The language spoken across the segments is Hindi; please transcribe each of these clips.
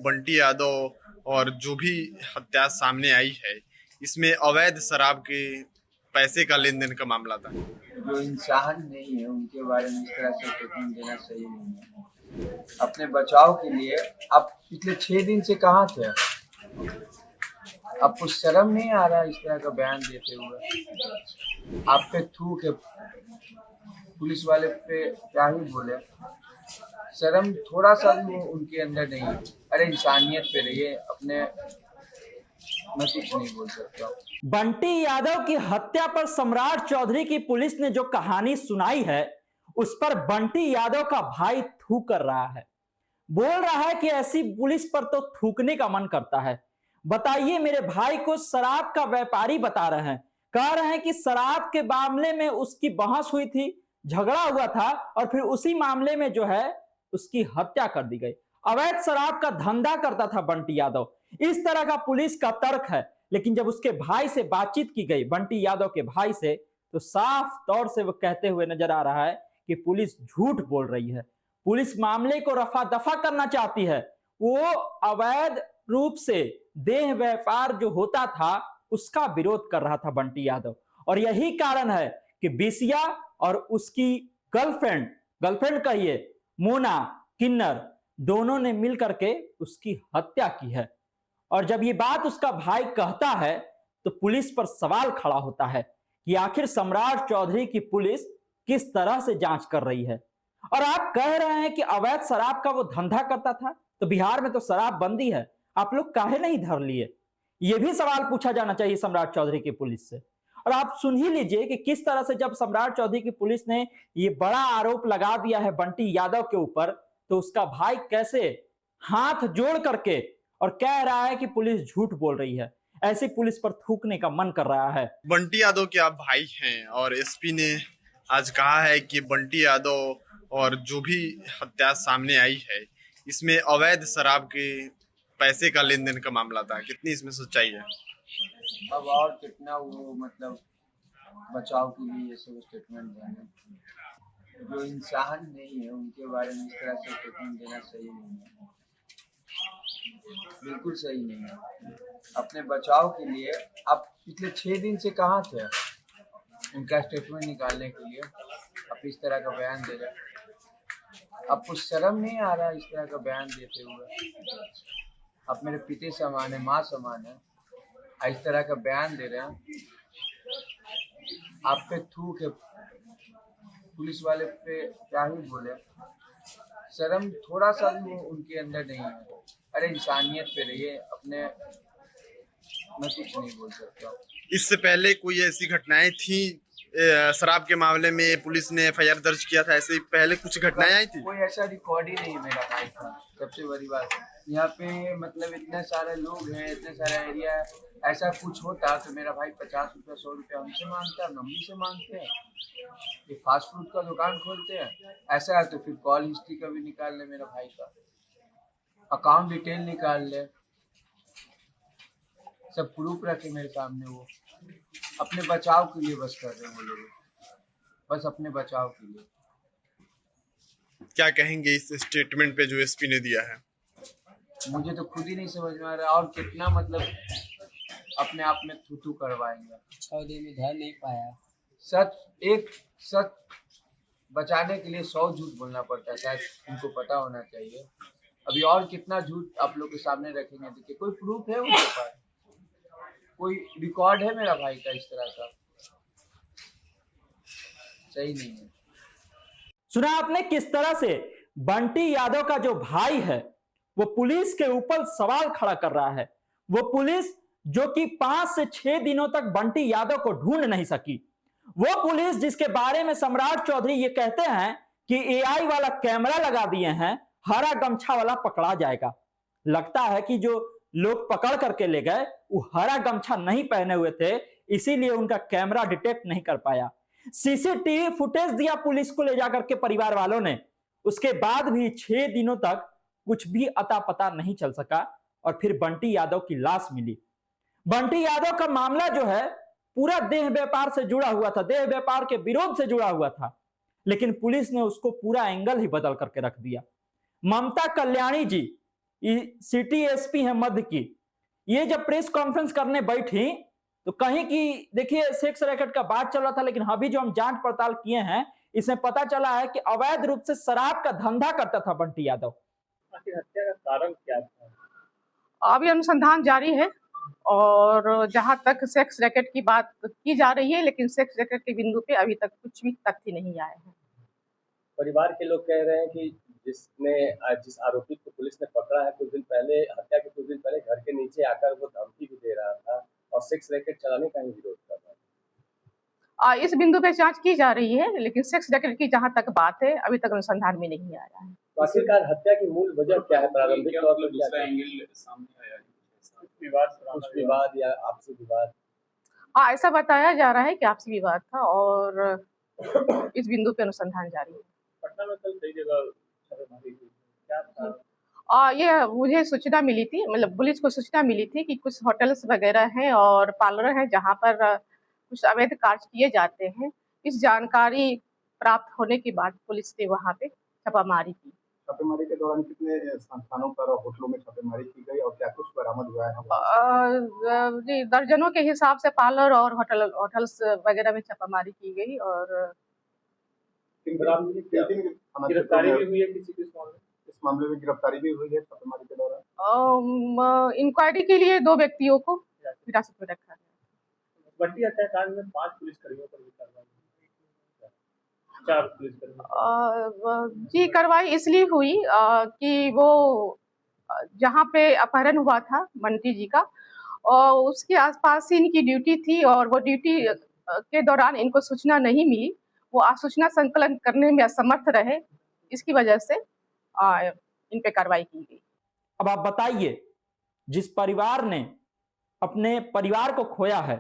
बंटी यादव और जो भी हत्या सामने आई है, इसमें अवैध शराब के पैसे का लेन देन का मामला था। जो इंसान नहीं है उनके बारे में इस तरह से स्टेटमेंट देना सही नहीं है। अपने बचाव के लिए आप पिछले 6 दिन से कहाँ थे? आपको शर्म नहीं आ रहा इस तरह का बयान देते हुए? आप पे थूक है, पुलिस वाले पे क्या ही बोले। शर्म थोड़ा सा भी वो उनके अंदर नहीं है। अरे इंसानियत पे रहिए अपने। मैं कुछ नहीं बोल सकता। बंटी यादव की हत्या पर सम्राट चौधरी की पुलिस ने जो कहानी सुनाई है, उस पर बंटी यादव का भाई थूक कर रहा है। बोल रहा है कि ऐसी पुलिस पर तो थूकने का मन करता है। बताइए, मेरे भाई को शराब का व्यापारी बता रहे हैं, कह रहे हैं कि शराब के मामले में उसकी बहस हुई थी, झगड़ा हुआ था और फिर उसी मामले में जो है उसकी हत्या कर दी गई। अवैध शराब का धंधा करता था बंटी यादव, इस तरह का पुलिस का तर्क है। लेकिन जब उसके भाई से बातचीत की गई, बंटी यादव के भाई से, तो साफ तौर से वो कहते हुए नजर आ रहा है कि पुलिस झूठ बोल रही है। पुलिस मामले को रफा दफा करना चाहती है। वो अवैध रूप से देह व्यापार जो होता था उसका विरोध कर रहा था बंटी यादव, और यही कारण है कि बिसिया और उसकी गर्लफ्रेंड कहिए, मोना किन्नर, दोनों ने मिलकर के उसकी हत्या की है। और जब ये बात उसका भाई कहता है तो पुलिस पर सवाल खड़ा होता है कि आखिर सम्राट चौधरी की पुलिस किस तरह से जांच कर रही है। और आप कह रहे हैं कि अवैध शराब का वो धंधा करता था, तो बिहार में तो शराब बंदी है, आप लोग काहे नहीं धर लिए? ये भी सवाल पूछा जाना चाहिए सम्राट चौधरी की पुलिस से। और आप सुन ही लीजिए कि किस तरह से जब सम्राट चौधरी की पुलिस ने ये बड़ा आरोप लगा दिया है बंटी यादव के ऊपर, तो उसका भाई कैसे हाथ जोड़ करके और कह रहा है कि पुलिस झूठ बोल रही है। ऐसी पुलिस पर थूकने का मन कर रहा है। बंटी यादव के आप भाई हैं और एसपी ने आज कहा है कि बंटी यादव और जो भी हत्या सामने आई है, इसमें अवैध शराब के पैसे का लेन देन का मामला था। कितनी इसमें सच्चाई है? अब और कितना वो मतलब बचाव के लिए ये सब स्टेटमेंट देंगे। जो इंसान नहीं है उनके बारे में इस तरह से स्टेटमेंट देना सही नहीं है, बिल्कुल सही नहीं है। अपने बचाव के लिए आप पिछले 6 दिन से कहाँ थे? उनका स्टेटमेंट निकालने के लिए आप इस तरह का बयान दे रहे हैं। आपको शर्म नहीं आ रहा इस तरह का बयान देते हुए? आप मेरे पिता समान है, माँ समान है, इस तरह का बयान दे रहे हैं। आप पे थूक है, पुलिस वाले पे क्या ही बोले। शर्म थोड़ा सा भी वो उनके अंदर नहीं है। अरे इंसानियत पे रहिए अपने। मैं कुछ नहीं बोल सकता। इससे पहले कोई ऐसी घटनाएं थी शराब के मामले में पुलिस ने एफआईआर दर्ज किया था? ऐसे पहले कुछ घटनाएं आई थी? कोई ऐसा रिकॉर्ड ही नहीं है मेरा भाई का। सबसे बड़ी बात यहाँ पे मतलब इतने सारे लोग हैं, इतने सारा एरिया है। ऐसा कुछ होता तो मेरा भाई 50 रुपया 100 रुपया हमसे मांगता है, मम्मी से मांगते हैं। ये फास्ट फूड का दुकान खोलते हैं। ऐसा है तो फिर कॉल हिस्ट्री का भी निकाल ले, मेरा भाई का अकाउंट डिटेल निकाल ले, सब प्रूफ रखे मेरे सामने। वो अपने बचाव के लिए बस कर रहे हैं वो लोग, बस अपने बचाव के लिए। क्या कहेंगे इस स्टेटमेंट पे जो एसपी ने दिया है? मुझे तो खुद ही नहीं समझ में आ रहा और कितना मतलब अपने आप में थू करवाएंगे। 6 दिन में धर नहीं पाया। सच बचाने के लिए 100 झूठ बोलना पड़ता है, शायद उनको पता होना चाहिए। अभी और कितना झूठ आप लोग के सामने रखेंगे? देखिए, कोई प्रूफ है उनके पास? कोई रिकॉर्ड है मेरा भाई का इस तरह का? सही नहीं है। सुना आपने किस तरह से बंटी यादव का जो भाई है वो पुलिस के ऊपर सवाल खड़ा कर रहा है। वो पुलिस जो कि 5 से 6 दिनों तक बंटी यादव को ढूंढ नहीं सकी, वो पुलिस जिसके बारे में सम्राट चौधरी ये कहते हैं कि एआई वाला कैमरा लगा दिए हैं, हरा गमछा वाला पकड़ा जाएगा। लगता है कि जो लोग पकड़ करके ले गए वो हरा गमछा नहीं पहने हुए थे, इसीलिए उनका कैमरा डिटेक्ट नहीं कर पाया। सीसीटीवी फुटेज दिया पुलिस को ले जाकर के परिवार वालों ने, उसके बाद भी 6 दिनों तक कुछ भी अता पता नहीं चल सका और फिर बंटी यादव की लाश मिली। बंटी यादव का मामला जो है पूरा देह व्यापार से जुड़ा हुआ था, देह व्यापार के विरोध से जुड़ा हुआ था, लेकिन पुलिस ने उसको पूरा एंगल ही बदल करके रख दिया। ममता कल्याणी जी सिटी एसपी है मध्य की, ये जब प्रेस कॉन्फ्रेंस करने बैठी तो कहीं की देखिए सेक्स रैकेट का बात चल रहा था, लेकिन अभी जो हम जांच पड़ताल किए हैं इसमें पता चला है कि अवैध रूप से शराब का धंधा करता था बंटी यादव। आखिर हत्या का कारण क्या था? अभी अनुसंधान जारी है और जहां तक सेक्स रैकेट की बात की जा रही है, लेकिन सेक्स रैकेट के बिंदु पे अभी तक कुछ भी तथ्य नहीं आए हैं। परिवार के लोग कह रहे हैं कि जिस आरोपी को पुलिस ने पकड़ा है कुछ दिन पहले, हत्या के कुछ दिन पहले घर के नीचे आकर वो धमकी भी दे रहा था और सेक्स रैकेट चलाने का ही विरोध कर रहा था। इस बिंदु पे जांच की जा रही है, लेकिन सेक्स रैकेट की जहां तक बात है अभी तक अनुसंधान में नहीं आया है। तो आखिरकार हत्या की मूल वजह क्या है? प्रारंभिक तौर पर दूसरा एंगल सामने आया है, कुछ विवाद या आपसी विवाद? ऐसा बताया जा रहा है कि आपसी विवाद था और इस बिंदु पे अनुसंधान जारी है। पटना में कल कई जगह छापेमारी हुई, क्या था? ये मुझे सूचना मिली थी, मतलब पुलिस को सूचना मिली थी कि कुछ होटल्स वगैरह हैं और पार्लर हैं जहां पर कुछ अवैध कार्य किए जाते हैं। इस जानकारी प्राप्त होने के बाद पुलिस ने वहां पे छापामारी की। छापेमारी के दौरान कितने स्थानों पर और होटलों में छापेमारी की गई और क्या कुछ बरामद हुआ है? जी, दर्जनों के हिसाब से पार्लर और होटल्स वगैरह में छापामारी की गई और गिरफ्तारी भी हुई है किसी के? इस मामले में गिरफ्तारी भी हुई है छापेमारी के दौरान? इंक्वायरी के लिए 2 व्यक्तियों को हिरासत में रखा गया। बंटी हत्याकांड में 5 पुलिसकर्मियों पर भी कार्रवाई हुई, 4 पुलिसकर्मी। जी, कार्रवाई इसलिए हुई कि वो जहाँ पे अपहरण हुआ था बंटी जी का और उसके आसपास ही इनकी ड्यूटी थी और वो ड्यूटी के दौरान इनको सूचना नहीं मिली, वो सूचना संकलन करने में असमर्थ रहे, इसकी वजह से इन पे कार्रवाई की गई। अब आप बताइए, जिस परिवार ने अपने परिवार को खोया है,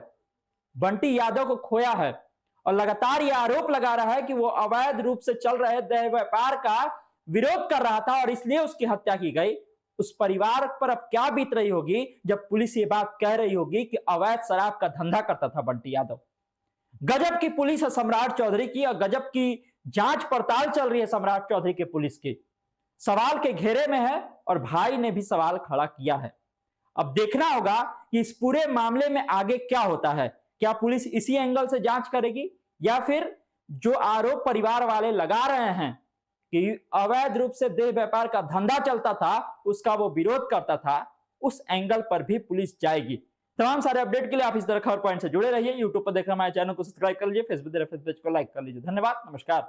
बंटी यादव को खोया है और लगातार यह आरोप लगा रहा है कि वो अवैध रूप से चल रहे देह व्यापार का विरोध कर रहा था और इसलिए उसकी हत्या की गई, उस परिवार पर अब क्या बीत रही होगी जब पुलिस ये बात कह रही होगी कि अवैध शराब का धंधा करता था बंटी यादव। गजब की पुलिस है सम्राट चौधरी की और गजब की जांच पड़ताल चल रही है सम्राट चौधरी के पुलिस की। सवाल के घेरे में है और भाई ने भी सवाल खड़ा किया है। अब देखना होगा कि इस पूरे मामले में आगे क्या होता है। क्या पुलिस इसी एंगल से जांच करेगी या फिर जो आरोप परिवार वाले लगा रहे हैं कि अवैध रूप से देह व्यापार का धंधा चलता था, उसका वो विरोध करता था, उस एंगल पर भी पुलिस जाएगी। तमाम सारे अपडेट के लिए आप इस तरह खबर पॉइंट से जुड़े रहिए। यूट्यूब पर देख रहे हमारे चैनल को सब्सक्राइब कर लीजिए, फेसबुक पेज को लाइक कर लीजिए। धन्यवाद, नमस्कार।